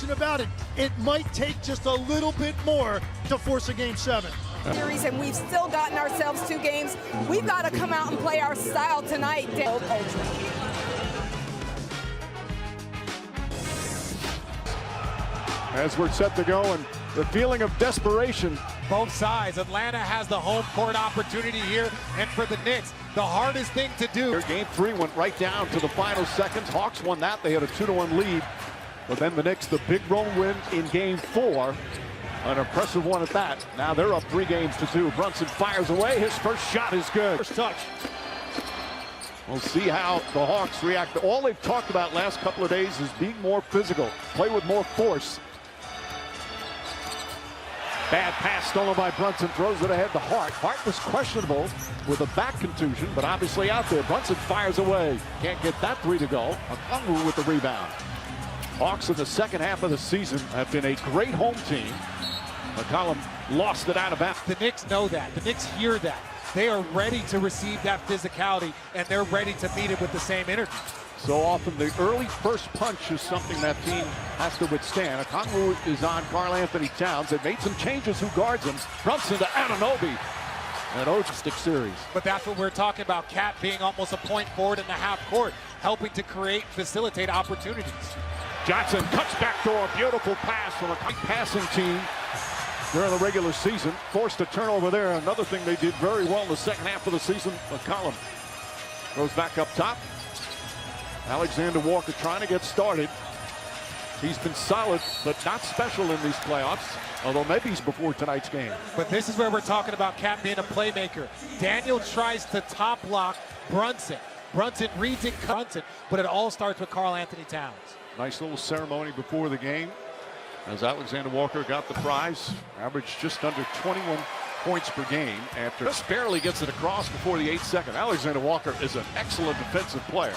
question about it. It might take just a little bit more to force a Game 7. Series, and we've still gotten ourselves 2 games. We've got to come out and play our style tonight. As we're set to go, and the feeling of desperation. Both sides. Atlanta has the home court opportunity here, and for the Knicks, the hardest thing to do. Game 3 went right down to the final seconds. Hawks won that. They had a 2-1 lead. But then the Knicks, the big road win in Game 4. An impressive one at that. Now they're up 3-2. Brunson fires away. His first shot is good. First touch. We'll see how the Hawks react. All they've talked about last couple of days is being more physical, play with more force. Bad pass stolen by Brunson, throws it ahead to Hart. Hart was questionable with a back contusion, but obviously out there. Brunson fires away. Can't get that 3 to go. Okongwu with the rebound. Hawks in the second half of the season have been a great home team. McCollum lost it out of bounds. The Knicks know that. The Knicks hear that. They are ready to receive that physicality, and they're ready to meet it with the same energy. So often the early first punch is something that team has to withstand. Okongwu is on Karl-Anthony Towns. They made some changes. Who guards him? Brunson to Anunoby. An Ogistic series. But that's what we're talking about. Cat being almost a point forward in the half court, helping to create, facilitate opportunities. Johnson cuts backdoor. Beautiful pass from a passing team during the regular season. Forced a turnover there. Another thing they did very well in the second half of the season. McCollum goes back up top. Alexander Walker trying to get started. He's been solid, but not special in these playoffs, although maybe he's before tonight's game. But this is where we're talking about Cat being a playmaker. Daniel tries to top block Brunson. Brunson reads it, Brunson, but it all starts with Karl-Anthony Towns. Nice little ceremony before the game as Alexander Walker got the prize. Averaged just under 21 points per game after just barely gets it across before the 8th second. Alexander Walker is an excellent defensive player.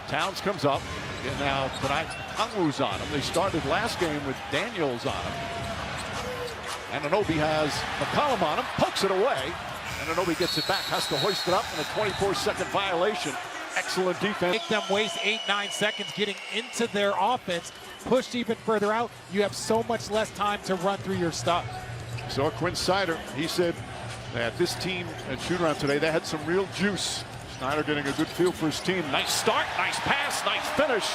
Towns comes up, and now tonight Okongwu's on him. They started last game with Daniels on him. Anunoby has McCollum on him, pokes it away. Anunoby gets it back, has to hoist it up in a 24-second violation. Excellent defense. Make them waste 8-9 seconds getting into their offense, pushed even further out. You have so much less time to run through your stuff. So Quinn Snyder, he said that this team at shoot-around today, they had some real juice. Snyder getting a good feel for his team. Nice start, nice pass, nice finish.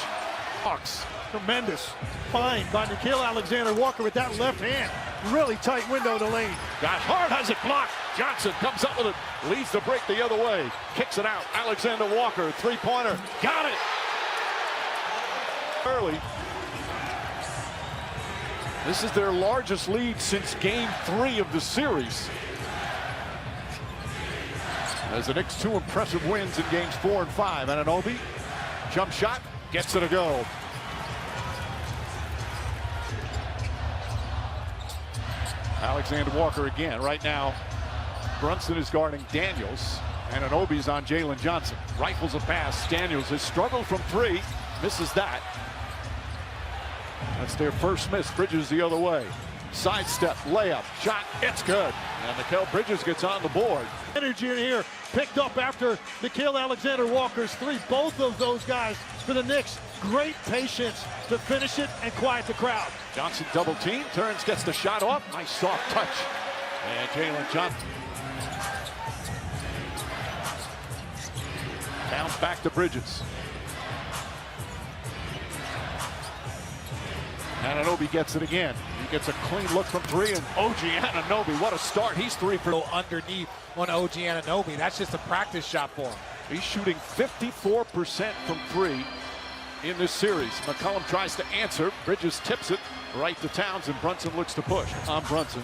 Hawks. Tremendous find by Nickeil Alexander-Walker with that left hand. Really tight window to lane. Got Hart has it blocked. Johnson comes up with it, leads the break the other way. Kicks it out. Alexander Walker, three-pointer. Got it. Early. This is their largest lead since Game 3 of the series. As the Knicks 2 impressive wins in games 4 and 5. Anunoby, jump shot, gets it a go. Alexander Walker again. Right now, Brunson is guarding Daniels. Anunoby's on Jalen Johnson. Rifles a pass. Daniels has struggled from 3. Misses that. That's their first miss. Bridges the other way. Sidestep, layup, shot, it's good. And Mikal Bridges gets on the board. Energy in here, picked up after Nickeil Alexander-Walker's 3. Both of those guys for the Knicks. Great patience to finish it and quiet the crowd. Johnson double team, turns, gets the shot off. Nice soft touch. And Jalen Johnson. Towns back to Bridges. Anunoby gets it again. He gets a clean look from 3, and OG Anunoby, what a start. He's 3 for underneath on OG Anunoby. That's just a practice shot for him. He's shooting 54% from 3 in this series. McCollum tries to answer. Bridges tips it right to Towns, and Brunson looks to push on Brunson.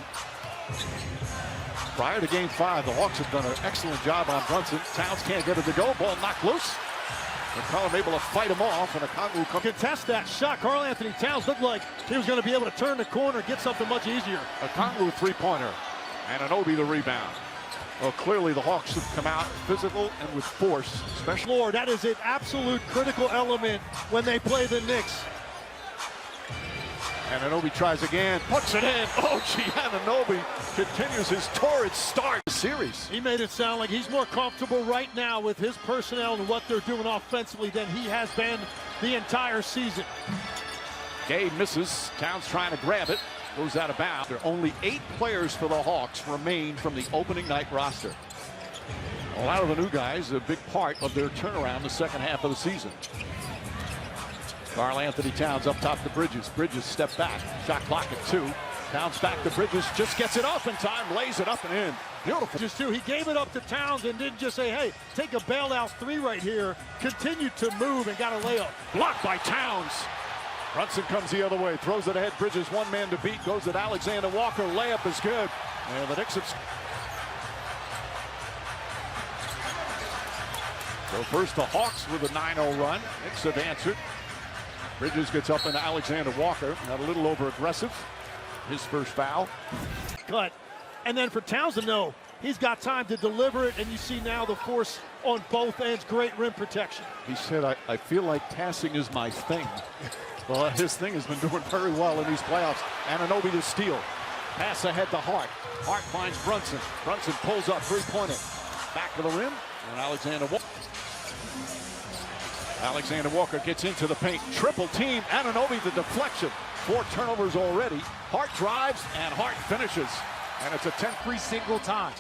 Prior to Game 5, the Hawks have done an excellent job on Brunson. Towns can't get it to go. Ball knocked loose. McCollum able to fight him off, and Okongwu contest that shot. Karl-Anthony Towns looked like he was going to be able to turn the corner, get something much easier. Okongwu three-pointer, and Anunoby the rebound. Well, clearly the Hawks have come out physical and with force. Lord, that is an absolute critical element when they play the Knicks. And Anunoby tries again, puts it in. OG Anunoby continues his torrid start series. He made it sound like he's more comfortable right now with his personnel and what they're doing offensively than he has been the entire season. Gay misses. Towns trying to grab it. Goes out of bounds. There are only 8 players for the Hawks remain from the opening night roster. A lot of the new guys, a big part of their turnaround the second half of the season. Karl Anthony Towns up top to Bridges. Bridges step back. Shot clock at 2. Towns back to Bridges. Just gets it off in time. Lays it up and in. Beautiful. Just 2. He gave it up to Towns and didn't just say, hey, take a bailout 3 right here. Continued to move and got a layup. Blocked by Towns. Brunson comes the other way. Throws it ahead. Bridges one man to beat. Goes at Alexander Walker. Layup is good. And the Knicks have... So first the Hawks with a 9-0 run. Knicks have answered. Bridges gets up into Alexander Walker. Got a little over aggressive. His first foul. Cut. And then for Towns to know he's got time to deliver it, and you see now the force on both ends. Great rim protection. He said, I feel like passing is my thing. Well, his thing has been doing very well in these playoffs. Anunoby to steal. Pass ahead to Hart. Hart finds Brunson. Brunson pulls up, 3-pointer. Back to the rim. And Alexander Walker gets into the paint. Triple team. Anunoby the deflection. 4 turnovers already. Hart drives and Hart finishes. And it's a 10-3 single time.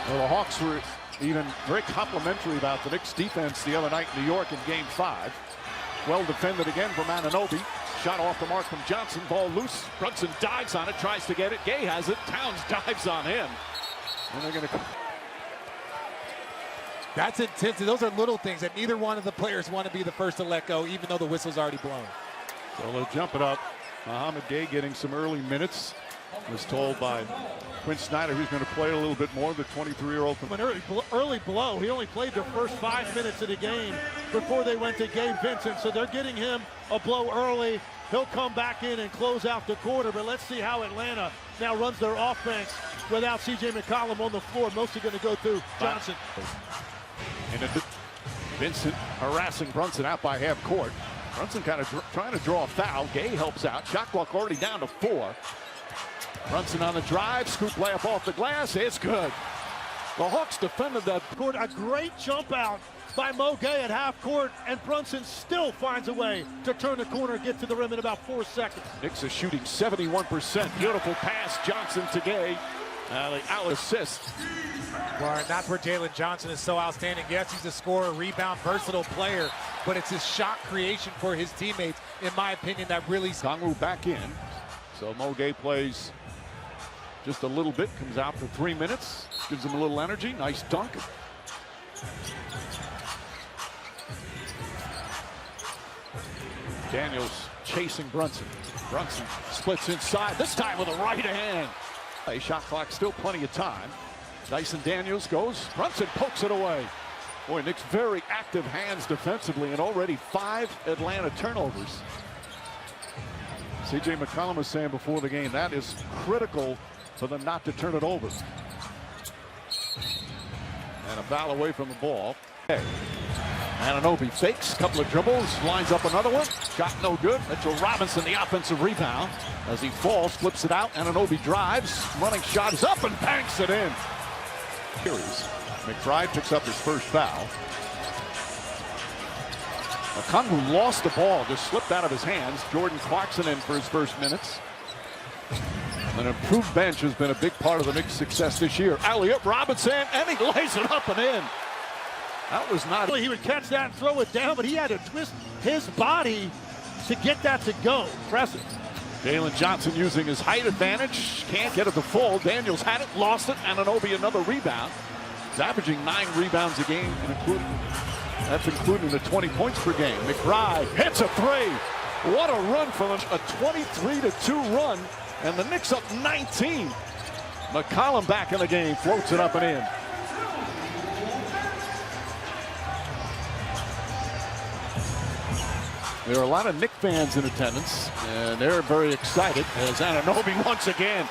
Well, the Hawks were even very complimentary about the Knicks defense the other night in New York in Game 5. Well defended again from Anunoby. Shot off the mark from Johnson. Ball loose. Brunson dives on it, tries to get it. Gay has it. Towns dives on him. And they're going to... That's intense. Those are little things that neither one of the players want to be the first to let go, even though the whistle's already blown. So they'll jump it up. Mohamed Gay getting some early minutes. Was told by Quinn Snyder who's going to play a little bit more, the 23-year-old. An early blow. He only played the first 5 minutes of the game before they went to Gabe Vincent. So they're getting him a blow early. He'll come back in and close out the quarter. But let's see how Atlanta now runs their offense without C.J. McCollum on the floor. Mostly going to go through Johnson. And Vincent harassing Brunson out by half court. Brunson kind of trying to draw a foul. Gay helps out. Shot clock already down to 4. Brunson on the drive. Scoop layup off the glass. It's good. The Hawks defended that. A great jump out by Mo Gay at half court, and Brunson still finds a way to turn the corner and get to the rim in about 4 seconds. Knicks are shooting 71%. Beautiful pass. Johnson to Gay. The out assist. Well, that's where Jalen Johnson is so outstanding. Yes, he's a scorer, rebound, versatile player, but it's his shot creation for his teammates, in my opinion, that really... Kongwu back in. So Mo Gay plays just a little bit, comes out for 3 minutes, gives him a little energy. Nice dunk. Daniels chasing Brunson. Brunson splits inside, this time with a right hand. A shot clock, still plenty of time. Dyson Daniels goes, Brunson pokes it away. Boy, Knicks very active hands defensively, and already 5 Atlanta turnovers. C.J. McCollum was saying before the game, that is critical for them not to turn it over. And a foul away from the ball. Anunoby fakes, couple of dribbles, lines up another one. Shot no good. Mitchell Robinson, the offensive rebound. As he falls, flips it out. Anunoby drives, running shot is up and banks it in. McBride picks up his first foul. Kongwu lost the ball, just slipped out of his hands. Jordan Clarkson in for his first minutes. An improved bench has been a big part of the Knicks' success this year. Alley-oop, Robinson, and he lays it up and in. That was not... He would catch that and throw it down, but he had to twist his body to get that to go. Impressive. Jalen Johnson using his height advantage. Can't get it to fall. Daniels had it, lost it. Anunoby another rebound. He's averaging 9 rebounds a game, that's including the 20 points per game. McBride hits a 3. What a run for them. A 23-2 run, and the Knicks up 19. McCollum back in the game, floats it up and in. There are a lot of Knicks fans in attendance, and they're very excited as Anunoby once again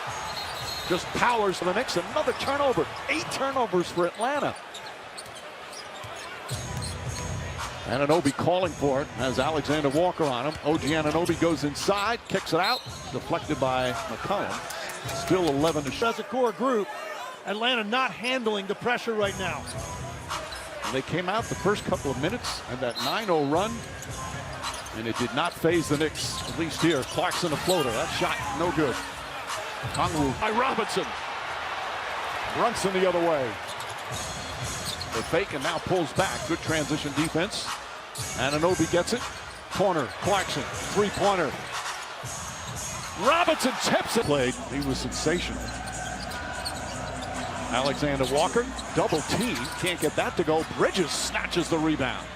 just powers for the Knicks. Another turnover. 8 turnovers for Atlanta. Anunoby calling for it, has Alexander Walker on him. OG Anunoby goes inside, kicks it out, deflected by McCollum. Still 11 to shoot. As a core group, Atlanta not handling the pressure right now. They came out the first couple of minutes and that 9-0 run. And it did not phase the Knicks, at least here. Clarkson a floater. That shot no good. Kongwu by Robinson. Brunson the other way. The fake and now pulls back. Good transition defense. Anunoby gets it. Corner. Clarkson. Three-pointer. Robinson tips it. Played. He was sensational. Alexander Walker. Double team. Can't get that to go. Bridges snatches the rebound.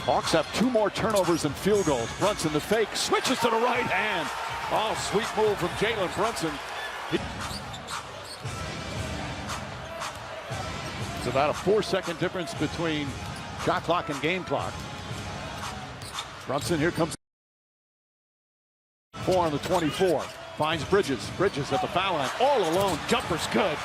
Hawks have 2 more turnovers and field goals. Brunson the fake. Switches to the right hand. Oh, sweet move from Jalen Brunson. It's about a 4-second difference between shot clock and game clock. Brunson here comes. 4 on the 24. Finds Bridges. Bridges at the foul line. All alone. Jumper's good.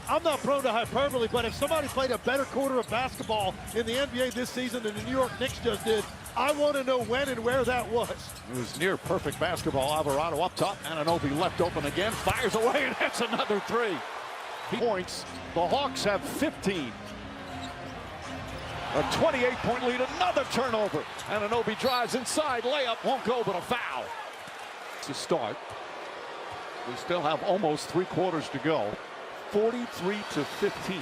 I'm not prone to hyperbole, but if somebody played a better quarter of basketball in the NBA this season than the New York Knicks just did, I want to know when and where that was. It was near perfect basketball. Alvarado up top. Anunoby left open again. Fires away and hits another 3. Points. The Hawks have 15. A 28-point lead. Another turnover. Anunoby drives inside. Layup won't go, but a foul. To start. We still have almost 3 quarters to go. 43-15.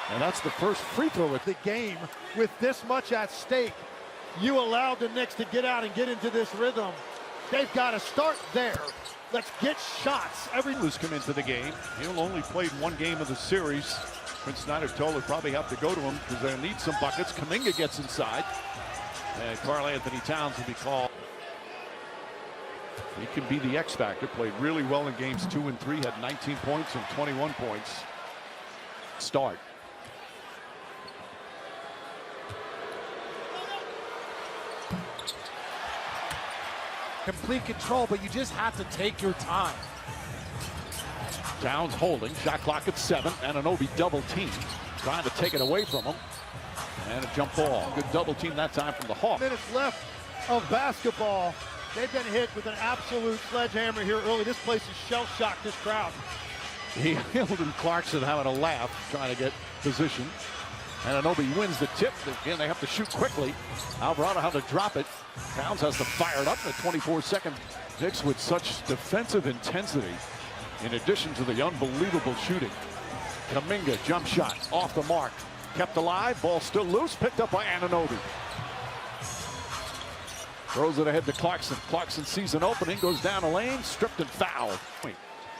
And that's the first free throw at the game with this much at stake. You allowed the Knicks to get out and get into this rhythm. They've got to start there. Let's get shots. Everyone's come into the game. He'll only played 1 game of the series. Prince Snyder told he'll probably have to go to him because they'll need some buckets. Kuminga gets inside. And Karl Anthony Towns will be called. He can be the X factor. Played really well in games 2 and 3. Had 19 points and 21 points. Start. Complete control, but you just have to take your time. Towns holding. Shot clock at 7. Anunoby double team. Trying to take it away from him. And a jump ball. Good double team that time from the Hawks. Minutes left of basketball. They've been hit with an absolute sledgehammer here early. This place is shell-shocked, this crowd. Hield and Clarkson having a laugh, trying to get position. Anunoby wins the tip. Again, they have to shoot quickly. Alvarado has to drop it. Towns has to fire it up in the 24-second. Knicks with such defensive intensity, in addition to the unbelievable shooting. Kuminga, jump shot, off the mark. Kept alive, ball still loose, picked up by Anunoby. Throws it ahead to Clarkson. Clarkson sees an opening, goes down the lane, stripped and fouled.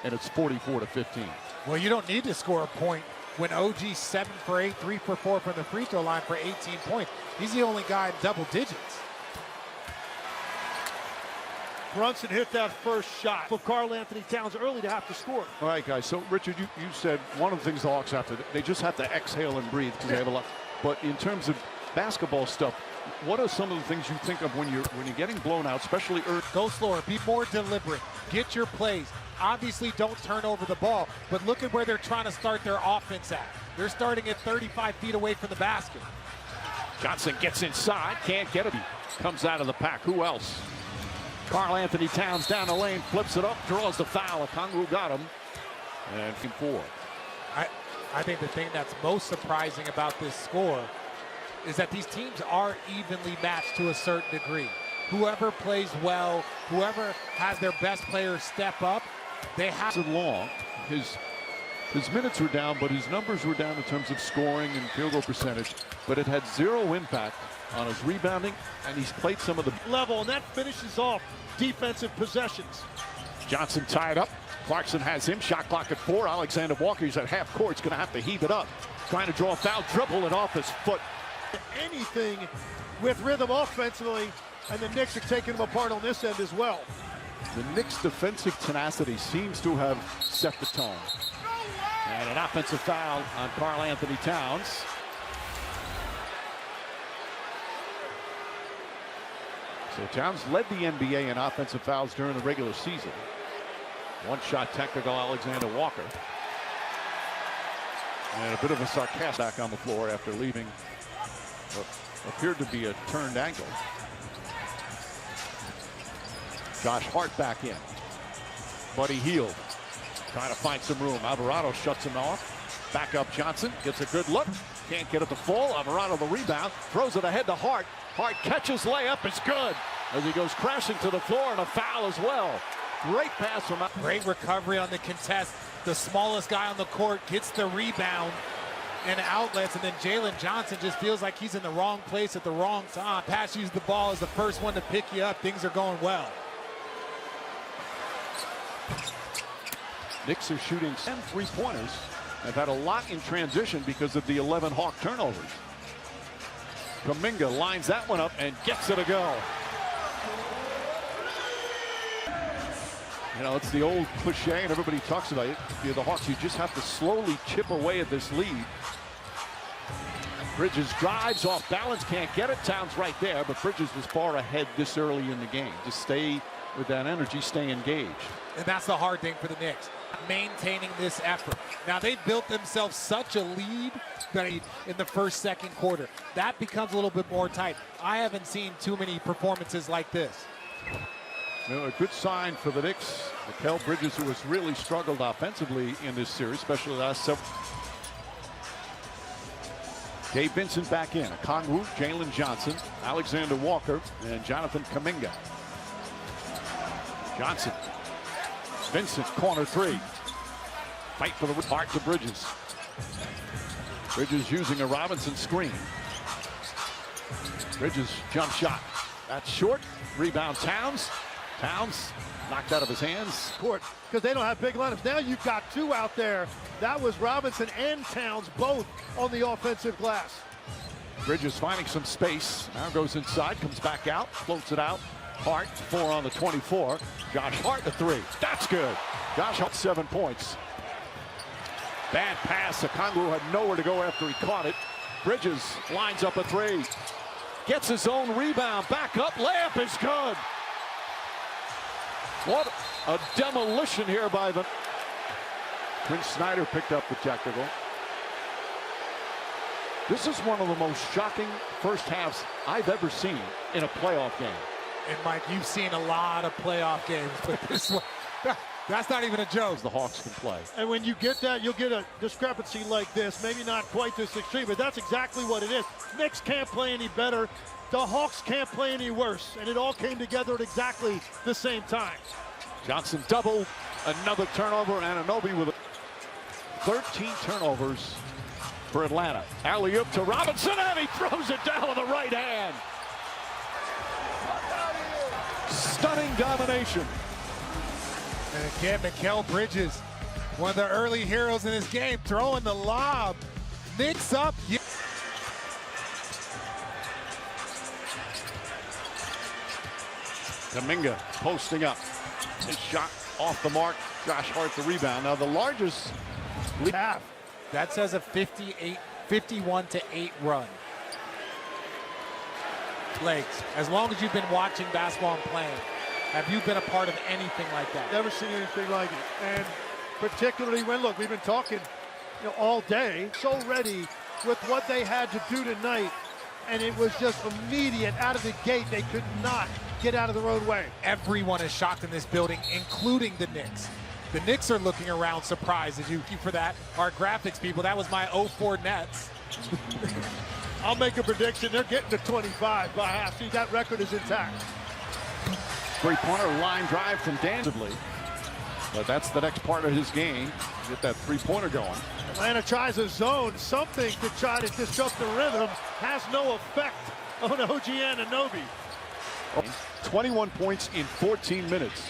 And it's 44-15. Well, you don't need to score a point when OG's 7 for 8, 3 for 4 from the free throw line for 18 points. He's the only guy in double digits. Brunson hit that first shot for Karl Anthony Towns early to have to score. All right, guys. So, Richard, you said one of the things the Hawks have to, they just have to exhale and breathe because they have a lot. But in terms of basketball stuff, what are some of the things you think of when you're getting blown out, especially early? Go slower, be more deliberate, get your plays. Obviously, don't turn over the ball, but look at where they're trying to start their offense at. They're starting at 35 feet away from the basket. Johnson gets inside, can't get it. Comes out of the pack. Who else? Karl Anthony Towns down the lane, flips it up, draws the foul. Kongwu got him. And 4. I think the thing that's most surprising about this score is that these teams are evenly matched to a certain degree. Whoever plays well, whoever has their best players step up, they have. Long, his minutes were down, but his numbers were down in terms of scoring and field goal percentage. But it had 0 impact on his rebounding, and he's played some of the level, and that finishes off defensive possessions. Johnson tied up. Clarkson has him. Shot clock at 4. Alexander Walker, he's at half court. He's going to have to heave it up. Trying to draw a foul, dribble it off his foot. Anything with rhythm offensively, and the Knicks are taking them apart on this end as well. The Knicks' defensive tenacity seems to have set the tone. And an offensive foul on Karl Anthony Towns. So Towns led the NBA in offensive fouls during the regular season. One shot technical, Alexander Walker. And a bit of a sarcastic back on the floor after leaving what appeared to be a turned ankle. Josh Hart back in. Buddy Hield trying to find some room. Alvarado shuts him off. Back up Johnson, gets a good look. Can't get it to fall. Alvarado the rebound. Throws it ahead to Hart. Hart catches layup. It's good. As he goes crashing to the floor, and a foul as well. Great pass from out. Great recovery on the contest. The smallest guy on the court gets the rebound and outlets, and then Jalen Johnson just feels like he's in the wrong place at the wrong time. Pass you the ball is the first one to pick you up. Things are going well. Knicks are shooting 10 three-pointers. They've had a lot in transition because of the 11 Hawk turnovers. Kuminga lines that one up and gets it to go. You know, it's the old cliche, and everybody talks about it. If you're the Hawks, you just have to slowly chip away at this lead. Bridges drives off balance, can't get it. Towns right there, but Bridges was far ahead this early in the game. Just stay with that energy, stay engaged. And that's the hard thing for the Knicks, maintaining this effort. Now, they've built themselves such a lead in the first, second quarter. That becomes a little bit more tight. I haven't seen too many performances like this. You know, a good sign for the Knicks. Mikal Bridges, who has really struggled offensively in this series, especially the last several. Gabe Vincent back in. Okongwu, Jalen Johnson, Alexander Walker, and Jonathan Kuminga. Johnson. Vincent, corner three. Fight for the Hart to Bridges. Bridges using a Robinson screen. Bridges jump shot. That's short. Rebound Towns. Towns knocked out of his hands. Court, because they don't have big lineups. Now you've got two out there. That was Robinson and Towns both on the offensive glass. Bridges finding some space. Now goes inside, comes back out, floats it out. Hart, 4 on the 24. Josh Hart, the 3. That's good. Josh Hart, 7 points. Bad pass. Okongwu had nowhere to go after he caught it. Bridges lines up a 3. Gets his own rebound. Back up. Layup is good. What a demolition here by the... Quinn Snyder picked up the technical. This is one of the most shocking first halves I've ever seen in a playoff game. And Mike, you've seen a lot of playoff games, but this one, that's not even a joke. The Hawks can play. And when you get that, you'll get a discrepancy like this. Maybe not quite this extreme, but that's exactly what it is. Knicks can't play any better. The Hawks can't play any worse. And it all came together at exactly the same time. Johnson double, another turnover, and Anunoby with 13 turnovers for Atlanta. Alley-oop to Robinson, and he throws it down with the right hand. Stunning domination. And again, Mikal Bridges, one of the early heroes in this game, throwing the lob. Knicks up. Kuminga posting up. His shot off the mark. Josh Hart the rebound. Now the largest Half. That says a 51-8 run. Legs. As long as you've been watching basketball and playing, have you been a part of anything like that? Never seen anything like it. And particularly when, look, we've been talking all day, so ready with what they had to do tonight. And it was just immediate out of the gate. They could not get out of their own way. Everyone is shocked in this building, including the Knicks. The Knicks are looking around surprised. As you for that, our graphics people, that was my 04 Nets. I'll make a prediction. They're getting to 25 by half. See, that record is intact. three-pointer line drive from Danzibly. But that's the next part of his game. Get that three-pointer going. Atlanta tries a zone, something to try to disrupt the rhythm. Has no effect on OG Anunoby. 21 points in 14 minutes.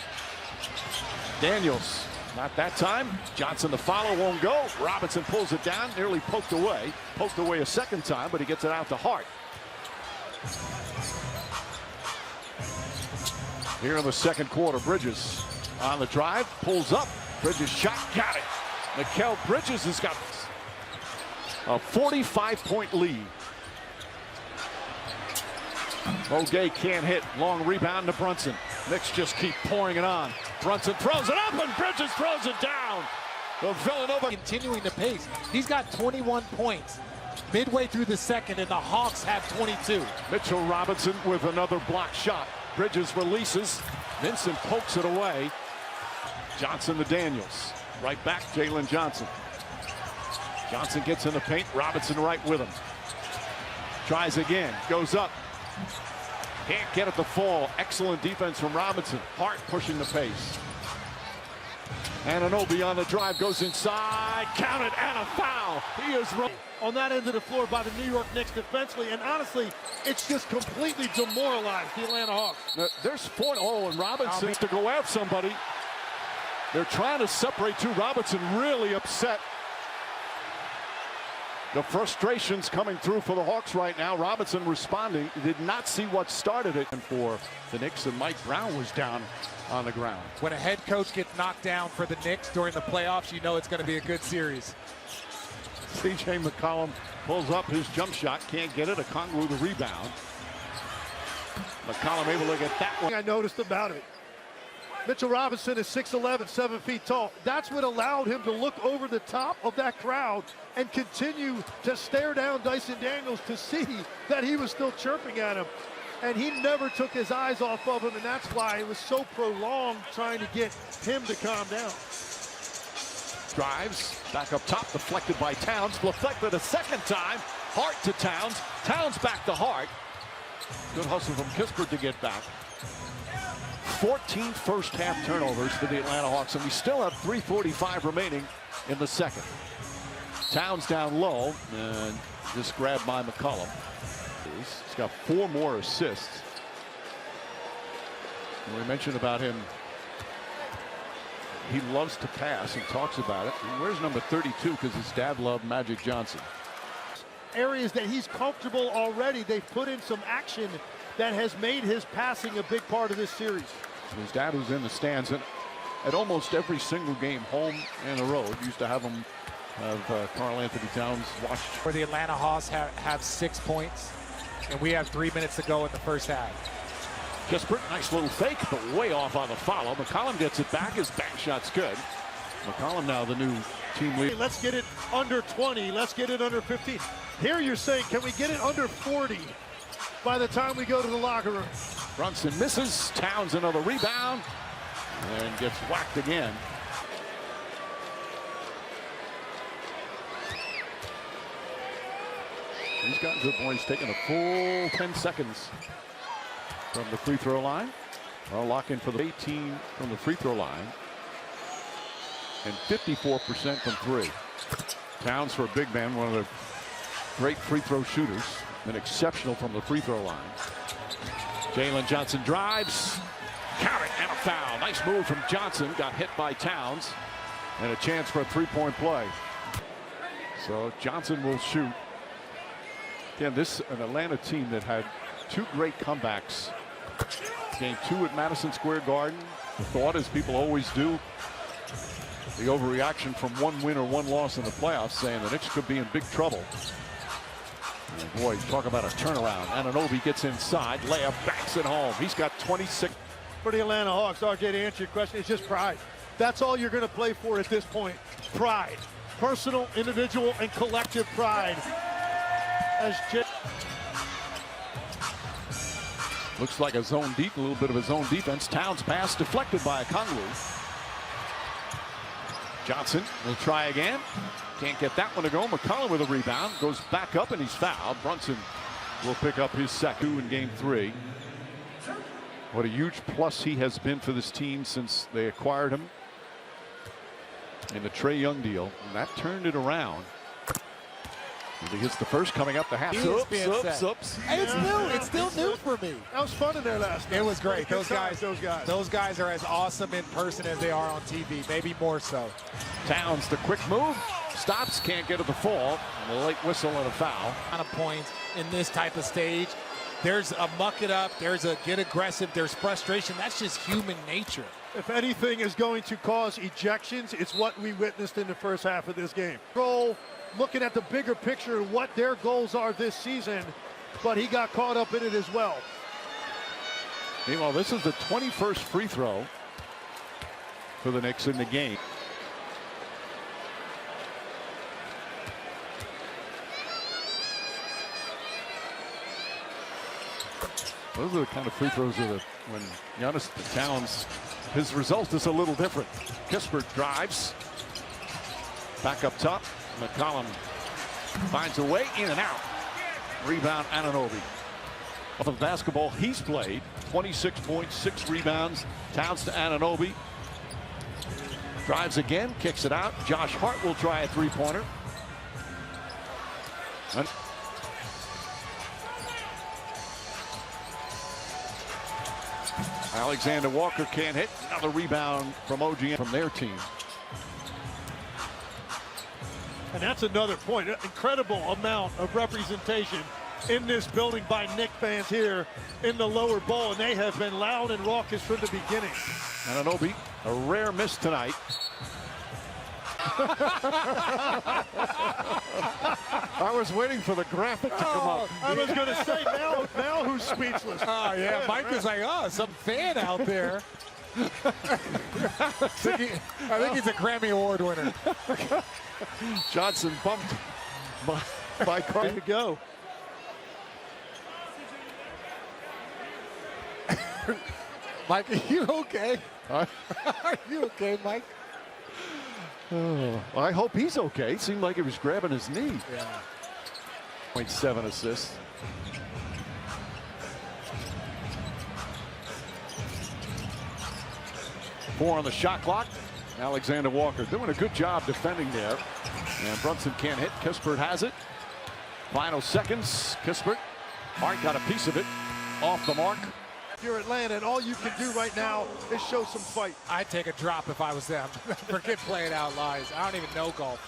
Daniels, not that time. Johnson, the follow, won't go. Robinson pulls it down, nearly poked away. Poked away a second time, but he gets it out to Hart. Here in the second quarter, Bridges on the drive, pulls up. Bridges shot, got it. Mikal Bridges has got a 45-point lead. Mogay can't hit. Long rebound to Brunson. Knicks just keep pouring it on. Brunson throws it up, and Bridges throws it down. So Villanova continuing the pace. He's got 21 points midway through the second, and the Hawks have 22. Mitchell Robinson with another block shot. Bridges releases. Vincent pokes it away. Johnson to Daniels. Right back, Jalen Johnson. Johnson gets in the paint. Robinson right with him. Tries again. Goes up. Can't get it to fall. Excellent defense from Robinson. Hart pushing the pace. Anunoby on the drive. Goes inside. Count it and a foul. He is right on that end of the floor by the New York Knicks defensively, and honestly, it's just completely demoralized the Atlanta Hawks. There's 4. Oh, and Robinson to go after somebody. They're trying to separate two. Robinson really upset. The frustration's coming through for the Hawks right now. Robinson responding. Did not see what started it. And for the Knicks, and Mike Brown was down on the ground. When a head coach gets knocked down for the Knicks during the playoffs, you know it's going to be a good series. C.J. McCollum pulls up his jump shot. Can't get it. Okongwu the rebound. McCollum able to get that one. I noticed about it. Mitchell Robinson is 6'11", 7 feet tall. That's what allowed him to look over the top of that crowd and continue to stare down Dyson Daniels to see that he was still chirping at him. And he never took his eyes off of him, and that's why it was so prolonged trying to get him to calm down. Drives, back up top, deflected by Towns. Deflected a second time. Hart to Towns. Towns back to Hart. Good hustle from Kispert to get back. 14 first half turnovers for the Atlanta Hawks, and we still have 3:45 remaining in the second. Towns down low, and just grabbed by McCollum. He's got 4 more assists. And we mentioned about him. He loves to pass and talks about it. And where's number 32? Because his dad loved Magic Johnson. Areas that he's comfortable already. They've put in some action that has made his passing a big part of this series. His dad was in the stands at almost every single game, home and the road. Used to have him have Karl Anthony Towns watch. For the Atlanta Hawks have 6 points, and we have 3 minutes to go in the first half. Kispert, nice little fake, but way off on the follow. McCollum gets it back. His back shot's good. McCollum now the new team leader. Hey, let's get it under 20. Let's get it under 15. Here you're saying, can we get it under 40 by the time we go to the locker room? Brunson misses. Towns another rebound and gets whacked again. He's gotten to the point. He's taking a full 10 seconds from the free throw line. Well, lock in for the 18 from the free throw line. And 54% from 3. Towns, for a big man, one of the great free throw shooters. Been exceptional from the free throw line. Jalen Johnson drives. Count it and a foul. Nice move from Johnson. Got hit by Towns. And a chance for a three-point play. So Johnson will shoot. Again, this an Atlanta team that had 2 great comebacks. Game 2 at Madison Square Garden. The thought, as people always do, the overreaction from 1 win or 1 loss in the playoffs, saying the Knicks could be in big trouble. And boy, talk about a turnaround. Anunoby gets inside, layup, backs it home. He's got 26. For the Atlanta Hawks, RJ, to answer your question, it's just pride. That's all you're going to play for at this point. Pride. Personal, individual, and collective pride. Looks like a zone deep, a little bit of a zone defense. Towns pass deflected by Okongwu. Johnson will try again. Can't get that one to go. McCollum with a rebound. Goes back up and he's fouled. Brunson will pick up his second in game 3. What a huge plus he has been for this team since they acquired him in the Trae Young deal. And that turned it around. He hits the first coming up the half. Oops. Hey, it's new. It's still new for me. That was fun in there last night. It was great. Those guys are as awesome in person as they are on TV, maybe more so. Towns, the quick move, stops, can't get it to fall. And a late whistle and a foul. On a point in this type of stage, there's a muck it up, there's a get aggressive, there's frustration. That's just human nature. If anything is going to cause ejections, it's what we witnessed in the first half of this game. Looking at the bigger picture of what their goals are this season, but he got caught up in it as well. Meanwhile, this is the 21st free throw for the Knicks in the game. Those are the kind of free throws that when Giannis Towns, his result is a little different. Kispert drives. Back up top. McCollum finds a way in and out. Rebound, Anunoby. Of the basketball he's played, 26 points, 6 rebounds. Towns to Anunoby. Drives again, kicks it out. Josh Hart will try a three-pointer. Alexander Walker can't hit. Another rebound from OGN from their team. And that's another point. Incredible amount of representation in this building by Knicks fans here in the lower bowl, and they have been loud and raucous from the beginning. Anunoby, a rare miss tonight. I was waiting for the graphic to come up. I was going to say, now who's speechless? Oh, yeah. Mike was like, oh, some fan out there. I think he's a Grammy Award winner. Johnson bumped by Carl. There you go. Mike, are you okay? Are you okay, Mike? Oh, I hope he's okay. It seemed like he was grabbing his knee. Yeah. 0.7 assists. Four on the shot clock. Alexander Walker doing a good job defending there. And Brunson can't hit. Kispert has it. Final seconds. Kispert. Hart got a piece of it. Off the mark. You're Atlanta, and all you can do right now is show some fight. I'd take a drop if I was them. Forget playing out lies. I don't even know golf.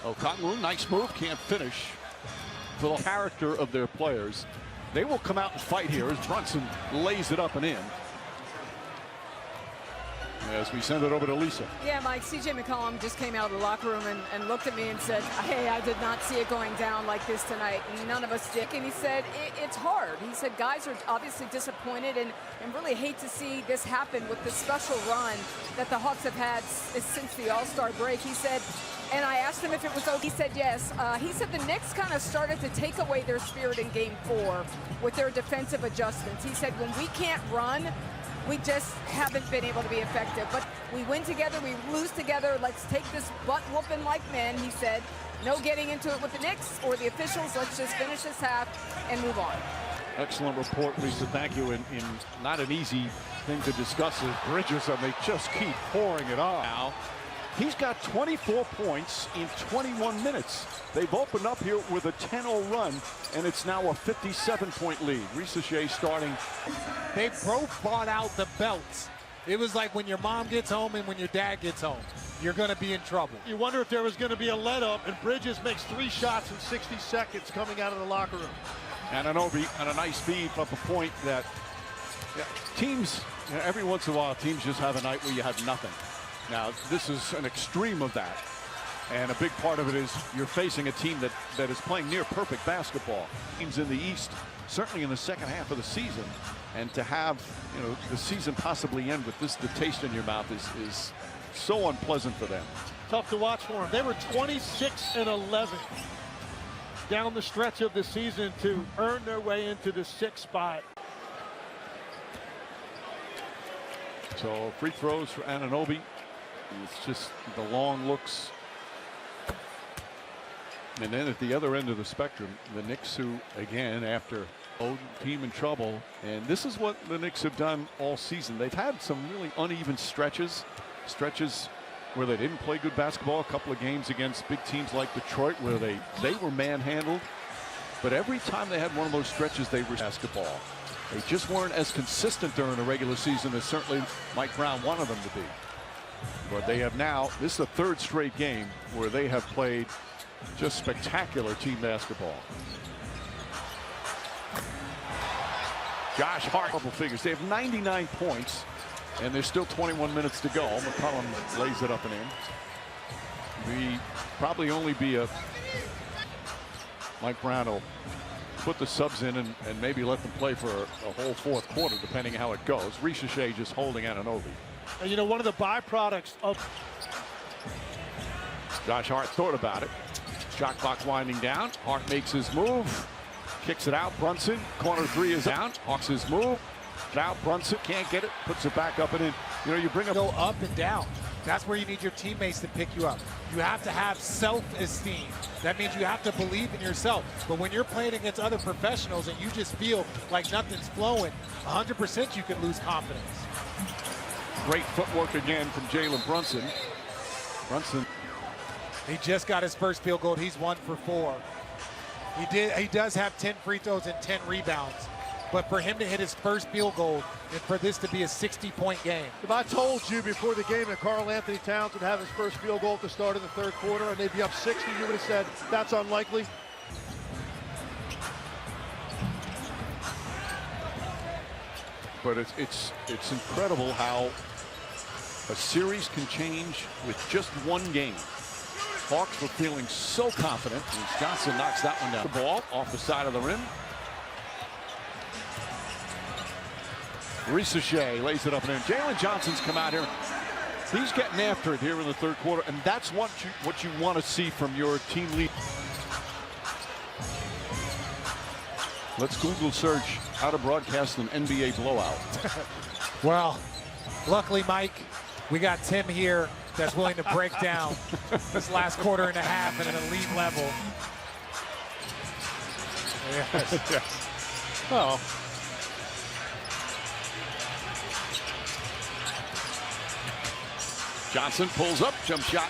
Oh, Cottonwood, nice move, can't finish. For the character of their players, they will come out and fight here as Brunson lays it up and in. As we send it over to Lisa. Yeah, Mike, C.J. McCollum just came out of the locker room and looked at me and said, hey, I did not see it going down like this tonight. And none of us did. And he said, it's hard. He said, guys are obviously disappointed and really hate to see this happen with the special run that the Hawks have had since the All-Star break. He said, and I asked him if it was okay. He said yes. He said the Knicks kind of started to take away their spirit in Game 4 with their defensive adjustments. He said, when we can't run, we just haven't been able to be effective. But we win together, we lose together. Let's take this butt whooping like men, he said. No getting into it with the Knicks or the officials. Let's just finish this half and move on. Excellent report, Lisa. Thank you. In not an easy thing to discuss is Bridges, and they just keep pouring it on. Now, he's got 24 points in 21 minutes. They've opened up here with a 10-0 run, and it's now a 57-point lead. Risacher starting. They both bought out the belts. It was like when your mom gets home and when your dad gets home. You're going to be in trouble. You wonder if there was going to be a let-up, and Bridges makes 3 shots in 60 seconds coming out of the locker room. Anunoby on a nice feed up a point that teams, every once in a while, teams just have a night where you have nothing. Now, this is an extreme of that. And a big part of it is you're facing a team that is playing near perfect basketball. Teams in the East, certainly in the second half of the season. And to have, the season possibly end with the taste in your mouth is so unpleasant for them. Tough to watch for them. They were 26-11 down the stretch of the season to earn their way into the 6th spot. So free throws for Anunoby. It's just the long looks. And then at the other end of the spectrum, the Knicks, who, again, after team in trouble, and this is what the Knicks have done all season. They've had some really uneven stretches where they didn't play good basketball. A couple of games against big teams like Detroit where they were manhandled. But every time they had one of those stretches, they were basketball. They just weren't as consistent during the regular season as certainly Mike Brown wanted them to be. But they have now, this is the 3rd straight game where they have played just spectacular team basketball. Josh Hart, couple figures. They have 99 points, and there's still 21 minutes to go. McCollum lays it up and in. Probably only be a Mike Brown will put the subs in and maybe let them play for a whole 4th quarter, depending how it goes. Risacher just holding Anunoby. And one of the byproducts of Josh Hart thought about it. Shot clock winding down. Hart makes his move. Kicks it out. Brunson. Corner 3 is down. Hawks his move. Out. Brunson can't get it. Puts it back up and in. You bring go up and down. That's where you need your teammates to pick you up. You have to have self-esteem. That means you have to believe in yourself. But when you're playing against other professionals and you just feel like nothing's flowing, 100% you can lose confidence. Great footwork again from Jalen Brunson. He just got his first field goal. He's 1 for 4. He does have 10 free throws and 10 rebounds. But for him to hit his first field goal and for this to be a 60-point game. If I told you before the game that Karl Anthony Towns would have his first field goal at the start of the third quarter and they'd be up 60, you would have said that's unlikely. But it's incredible how a series can change with just one game. Hawks were feeling so confident as Johnson knocks that one down. The ball off the side of the rim. Shea lays it up and in. Jalen Johnson's come out here. He's getting after it here in the third quarter, and that's what you want to see from your team lead. Let's Google search how to broadcast an NBA blowout. Well, luckily, Mike, we got Tim here that's willing to break down this last quarter and a half at an elite level. Yes. Yes. Well, Johnson pulls up, jump shot.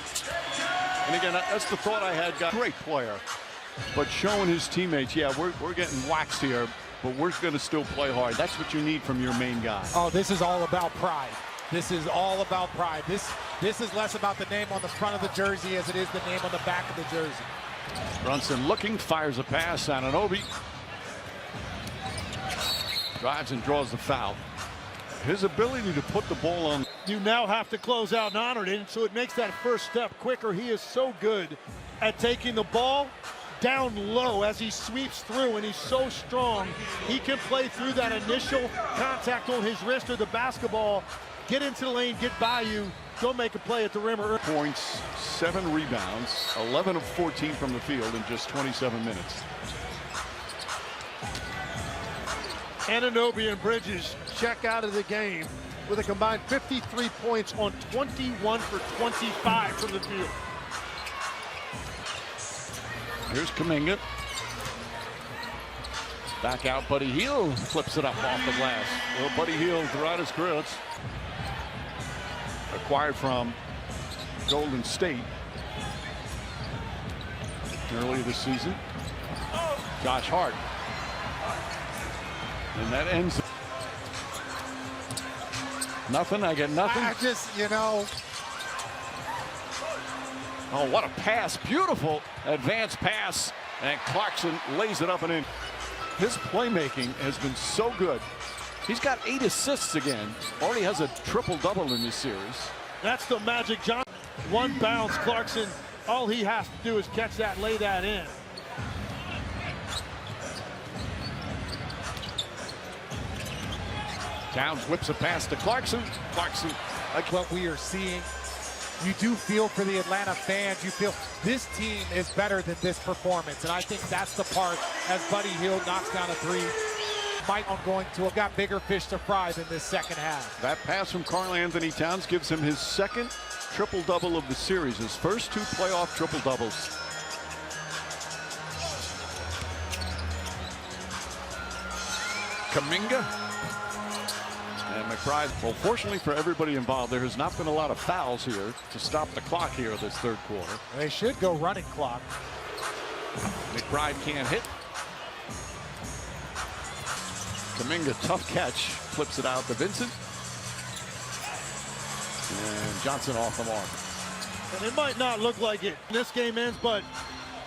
And again, that's the thought I had. Great player, but showing his teammates, yeah, we're getting waxed here, but we're going to still play hard. That's what you need from your main guy. Oh, this is all about pride. This is all about pride. This is less about the name on the front of the jersey as it is the name on the back of the jersey. Brunson looking, fires a pass. Anunoby drives and draws the foul. His ability to put the ball on. You now have to close out Notre, so it makes that first step quicker. He is so good at taking the ball down low as he sweeps through, and he's so strong. He can play through that initial contact on his wrist or the basketball, get into the lane, get by you, go make a play at the rim. Points, 7 rebounds, 11 of 14 from the field in just 27 minutes. Anunoby and Bridges check out of the game with a combined 53 points on 21 for 25 from the field. Here's Kuminga. Back out, Buddy Hield flips it up off the glass. Well, Buddy Hield throughout his career. It's acquired from Golden State earlier this season. Josh Hart. And that ends. Nothing. I get nothing. I just, you know. Oh, what a pass. Beautiful advanced pass. And Clarkson lays it up and in. His playmaking has been so good. He's got 8 assists again. Already has a triple-double in this series. That's the Magic Johnson. One bounce, Clarkson. All he has to do is catch that, lay that in. Towns whips a pass to Clarkson. Clarkson. Like what we are seeing, you do feel for the Atlanta fans. You feel this team is better than this performance. And I think that's the part as Buddy Hield knocks down a 3. Mike going to have got bigger fish to fry than this second half. That pass from Karl Anthony Towns gives him his second triple-double of the series. His first 2 playoff triple-doubles. Kuminga. And McBride. Well, fortunately for everybody involved, there has not been a lot of fouls here to stop the clock here this third quarter. They should go running clock. McBride can't hit. Kuminga, tough catch, flips it out to Vincent. And Johnson off the mark. And it might not look like it when this game ends, but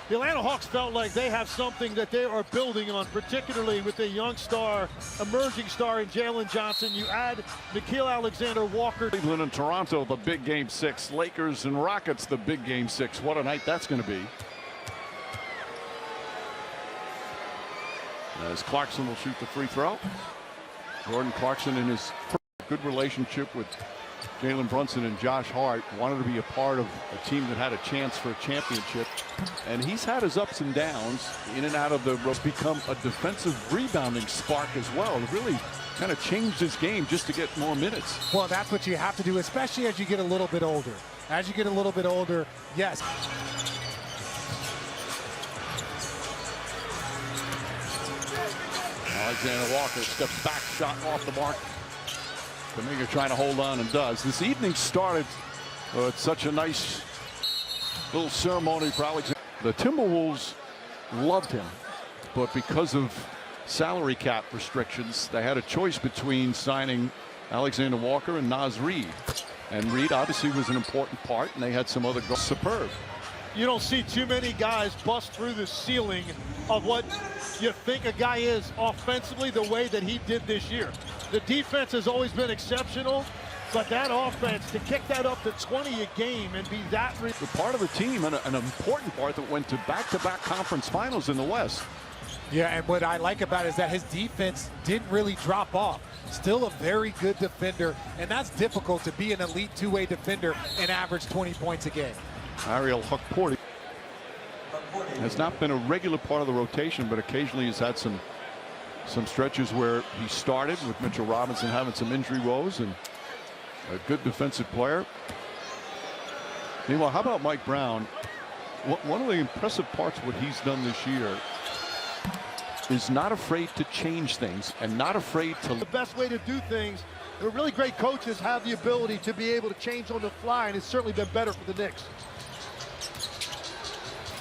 the Atlanta Hawks felt like they have something that they are building on, particularly with a young star, emerging star in Jalen Johnson. You add Nickeil Alexander-Walker. Cleveland and Toronto, the big game 6. Lakers and Rockets, the big game 6. What a night that's going to be. As Clarkson will shoot the free throw. Jordan Clarkson in his good relationship with Jalen Brunson and Josh Hart wanted to be a part of a team that had a chance for a championship. And he's had his ups and downs in and out of the road. Become a defensive rebounding spark as well. Really kind of changed his game just to get more minutes. Well, that's what you have to do, especially as you get a little bit older. As you get a little bit older, yes. Alexander Walker steps back, shot off the mark. Kuminga trying to hold on and does. This evening started with such a nice little ceremony for Alexander. The Timberwolves loved him, but because of salary cap restrictions, they had a choice between signing Alexander Walker and Naz Reid. And Reid obviously was an important part, and they had some other goals. Superb. You don't see too many guys bust through the ceiling of what you think a guy is offensively the way that he did this year. The defense has always been exceptional, but that offense, to kick that up to 20 a game and be that... The part of the team, and an important part that went to back-to-back conference finals in the West. Yeah, and what I like about it is that his defense didn't really drop off. Still a very good defender, and that's difficult to be an elite two-way defender and average 20 points a game. Ariel Hukporti has not been a regular part of the rotation, but occasionally he's had some stretches where he started with Mitchell Robinson having some injury woes, and a good defensive player. Meanwhile, how about Mike Brown? One of the impressive parts of what he's done this year is not afraid to change things and not afraid to... The best way to do things, the really great coaches have the ability to be able to change on the fly, and it's certainly been better for the Knicks.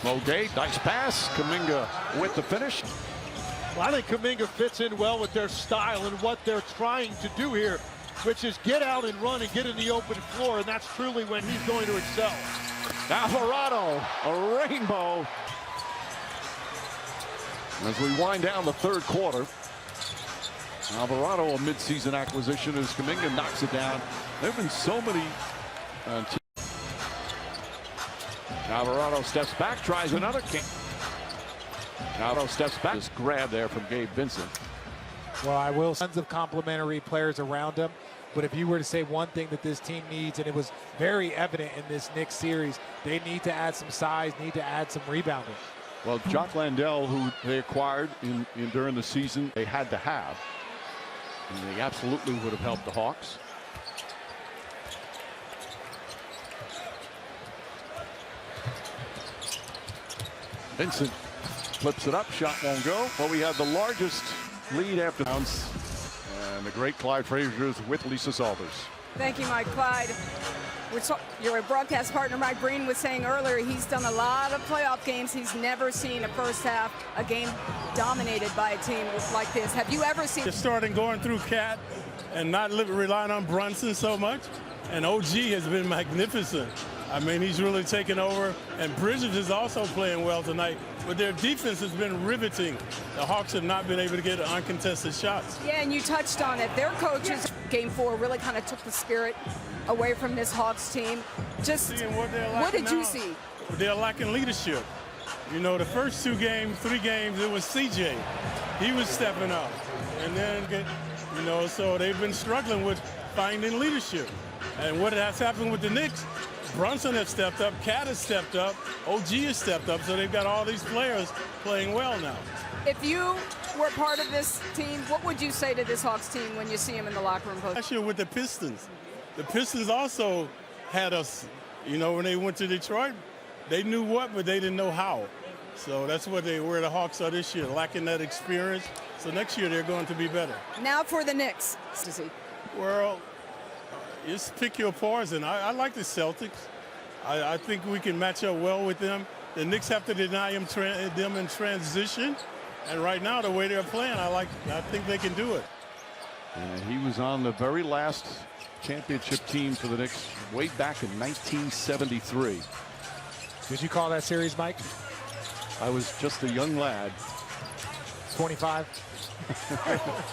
Mogay, nice pass. Kuminga with the finish. Well, I think Kuminga fits in well with their style and what they're trying to do here, which is get out and run and get in the open floor, and that's truly when he's going to excel. Alvarado, a rainbow. As we wind down the third quarter, Alvarado, a midseason acquisition, as Kuminga knocks it down. There have been so many Alvarado steps back, tries another kick. Alvarado steps back. This grab there from Gabe Vincent. Well, I will. Tons of complementary players around him. But if you were to say one thing that this team needs, and it was very evident in this Knicks series, they need to add some size, need to add some rebounding. Well, Jock Landale, who they acquired during the season, they had to have. And they absolutely would have helped the Hawks. Vincent flips it up, shot won't go. Well, we have the largest lead after bounce. And the great Clyde Frazier's with Lisa Salters. Thank you, Mike. Clyde, your broadcast partner, Mike Breen, was saying earlier he's done a lot of playoff games. He's never seen a first half, a game dominated by a team like this. Have you ever seen... Just starting going through Cat and not relying on Brunson so much. And OG has been magnificent. I mean, he's really taken over. And Bridges is also playing well tonight. But their defense has been riveting. The Hawks have not been able to get uncontested shots. Yeah, and you touched on it. Their coaches, Game 4, really kind of took the spirit away from this Hawks team. Just what did you see? They're lacking leadership. You know, the first 3 games, it was CJ. He was stepping up. And then, you know, so they've been struggling with finding leadership. And what has happened with the Knicks? Brunson has stepped up, Cat has stepped up, OG has stepped up, so they've got all these players playing well now. If you were part of this team, what would you say to this Hawks team when you see them in the locker room? Last year with the Pistons also had us, you know, when they went to Detroit, they knew what, but they didn't know how. So that's where the Hawks are this year, lacking that experience. So next year they're going to be better. Now for the Knicks. Well, just pick your poison. I like the Celtics. I think we can match up well with them. The Knicks have to deny them in transition. And right now, the way they're playing, I think they can do it. And he was on the very last championship team for the Knicks way back in 1973. Did you call that series, Mike? I was just a young lad. 25.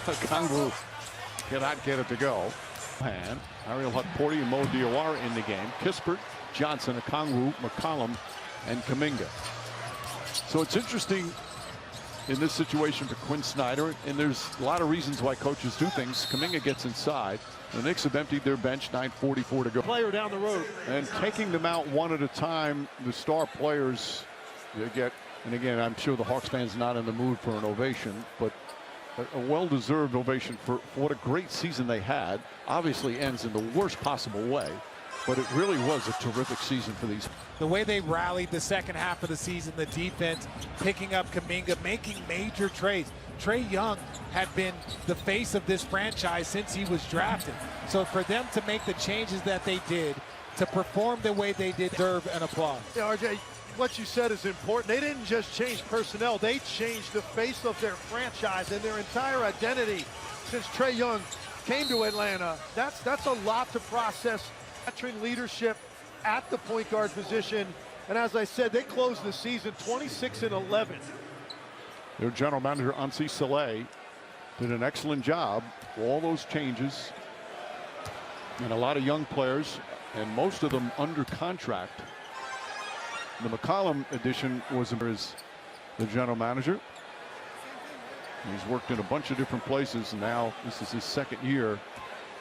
Okongwu cannot get it to go. Ariel Hukporti and Mo Diawara in the game. Kispert, Johnson, Okongwu, McCollum, and Kuminga. So it's interesting in this situation for Quinn Snyder, and there's a lot of reasons why coaches do things. Kuminga gets inside. The Knicks have emptied their bench, 9:44 to go. Player down the road. And taking them out one at a time, the star players, they get, and again, I'm sure the Hawks fans not in the mood for an ovation, but a well-deserved ovation for what a great season they had. Obviously ends in the worst possible way, but it really was a terrific season for these. The way they rallied the second half of the season, the defense, picking up Kuminga, making major trades. Trae Young had been the face of this franchise since he was drafted. So for them to make the changes that they did, to perform the way they did, deserve an applause. Yeah, RJ, what you said is important. They didn't just change personnel. They changed the face of their franchise and their entire identity since Trae Young came to Atlanta. That's a lot to process. Veteran leadership at the point guard position. And as I said, they closed the season 26-11. Their general manager, Ansi Saleh, did an excellent job. All those changes and a lot of young players, and most of them under contract. The McCollum addition was the general manager. He's worked in a bunch of different places, and now this is his second year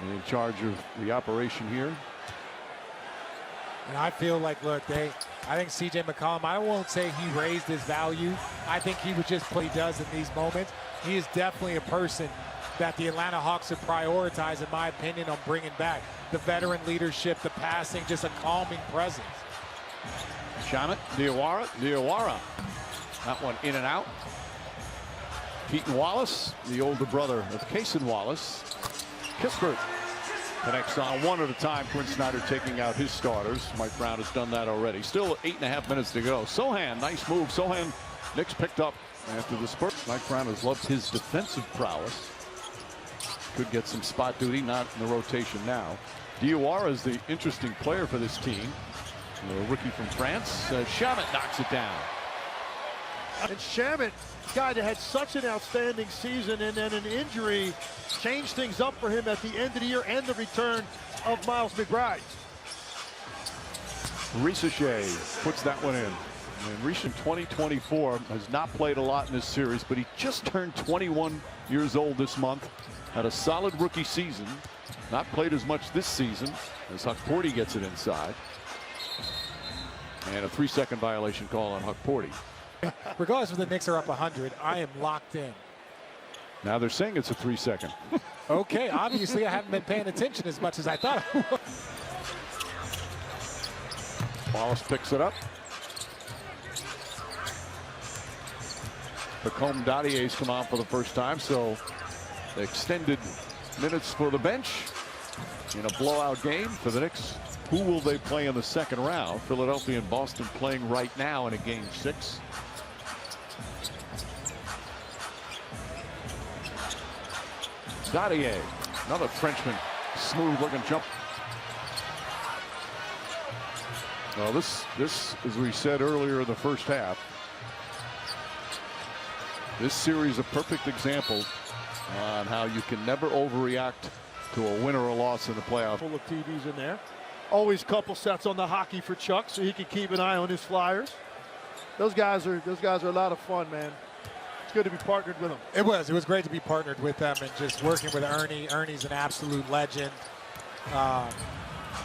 in charge of the operation here. And I feel like, look, I think C.J. McCollum, I won't say he raised his value. I think he would just what he does in these moments. He is definitely a person that the Atlanta Hawks should prioritize, in my opinion, on bringing back. The veteran leadership, the passing, just a calming presence. Shamet, Diawara. That one in and out. Keaton Wallace, the older brother of Cason Wallace. Kispert connects on one at a time. Quinn Snyder taking out his starters. Mike Brown has done that already. Still 8.5 minutes to go. Sohan, nice move. Sohan, Knicks picked up after the Spurs. Mike Brown has loved his defensive prowess. Could get some spot duty, not in the rotation now. Diawara is the interesting player for this team. A rookie from France. Shamet knocks it down. And Shamet, guy that had such an outstanding season, and then an injury changed things up for him at the end of the year, and the return of Miles McBride. Risacher puts that one in. And Risacher in 2024 has not played a lot in this series, but he just turned 21 years old this month. Had a solid rookie season. Not played as much this season as Huckporty gets it inside. And a 3-second violation call on Huckporty. Regardless if the Knicks are up 100, I am locked in. Now they're saying it's a 3-second. Okay, obviously I haven't been paying attention as much as I thought I would. Wallace picks it up. Hakeem Daddieh's come on for the first time, so extended minutes for the bench in a blowout game for the Knicks. Who will they play in the second round? Philadelphia and Boston playing right now in a game 6. Daddieh, another Frenchman, smooth looking jump. Well, this, as we said earlier in the first half, this series a perfect example on how you can never overreact to a win or a loss in the playoff. Full of TVs in there. Always couple sets on the hockey for Chuck, so he can keep an eye on his Flyers. Those guys are a lot of fun, man. It's good to be partnered with them. It was great to be partnered with them and just working with Ernie. Ernie's an absolute legend.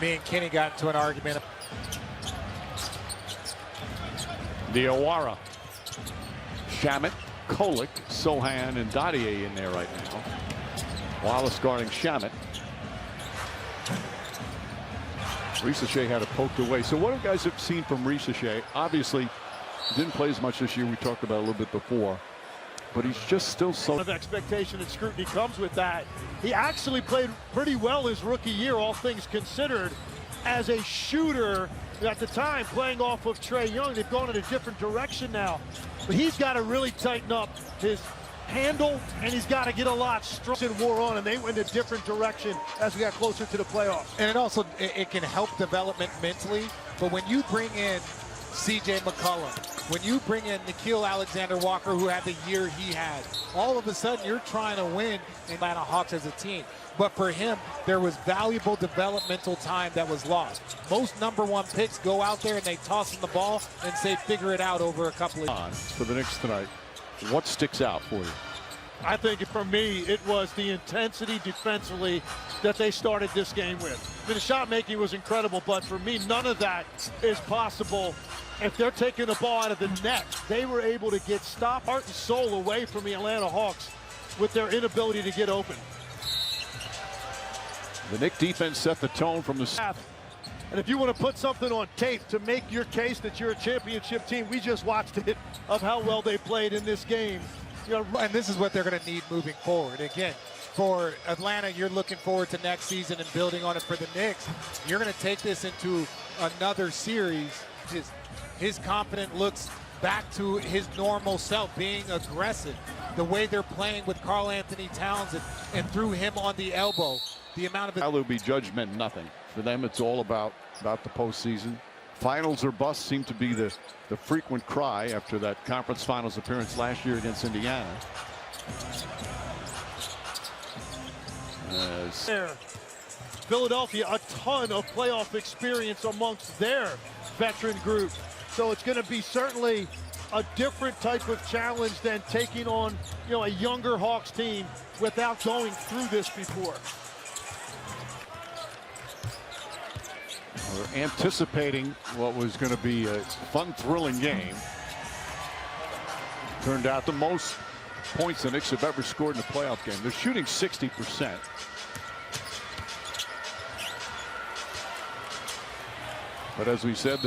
Me and Kenny got into an argument. Diawara, Shamet, Kolek, Sohan, and Daddieh in there right now. Wallace guarding Shamet. Risacher had it poked away. So what have you guys have seen from Risacher? Obviously, didn't play as much this year. We talked about it a little bit before. But he's just still so... of expectation and scrutiny comes with that. He actually played pretty well his rookie year, all things considered, as a shooter at the time, playing off of Trae Young. They've gone in a different direction now. But he's got to really tighten up his handle, and he's got to get a lot stronger. Wore on, and they went in a different direction as we got closer to the playoffs. And it also it can help development mentally. But when you bring in C.J. McCollum, when you bring in Nickeil Alexander-Walker, who had the year he had, all of a sudden you're trying to win in Atlanta Hawks as a team. But for him, there was valuable developmental time that was lost. Most #1 picks go out there and they toss him the ball and say, figure it out over a couple of years. For the Knicks tonight, What sticks out for you? I think for me, it was the intensity defensively that they started this game with. I mean, the shot making was incredible, but for me, none of that is possible if they're taking the ball out of the net. They were able to get heart and soul away from the Atlanta Hawks with their inability to get open. The Knicks defense set the tone from the. And if you want to put something on tape to make your case that you're a championship team, we just watched it of how well they played in this game. You know, and this is what they're going to need moving forward. Again, for Atlanta, you're looking forward to next season and building on it. For the Knicks, you're going to take this into another series. His confidence looks back to his normal self, being aggressive. The way they're playing with Karl Anthony Towns and threw him on the elbow. The amount of it. Alubi judge meant nothing. For them, it's all about the postseason. Finals or bust seemed to be the frequent cry after that conference finals appearance last year against Indiana. Philadelphia, a ton of playoff experience amongst their veteran group. So it's going to be certainly a different type of challenge than taking on, a younger Hawks team without going through this before. We're anticipating what was going to be a fun, thrilling game. Turned out the most points the Knicks have ever scored in a playoff game. They're shooting 60%. But as we said,